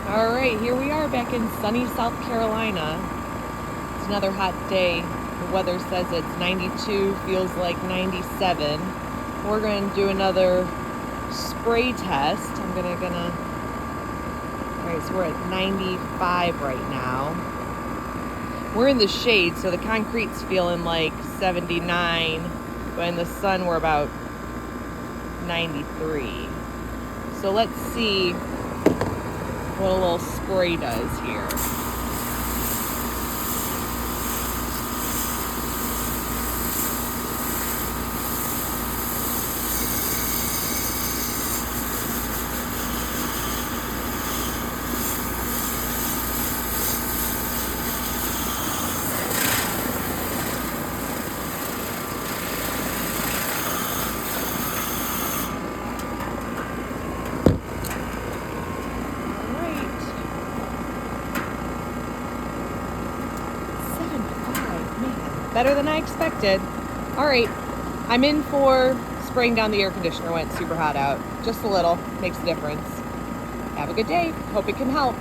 All right, here we are back in sunny South Carolina. It's another hot day. The weather says it's 92, feels like 97. We're going to do another spray test. All right, so we're at 95 right now. We're in the shade, so the concrete's feeling like 79, but in the sun we're about 93. So let's see what a little spray does here. Better than I expected. All right, I'm in for spraying down the air conditioner when it's super hot out. Just a little, makes a difference. Have a good day. Hope it can help.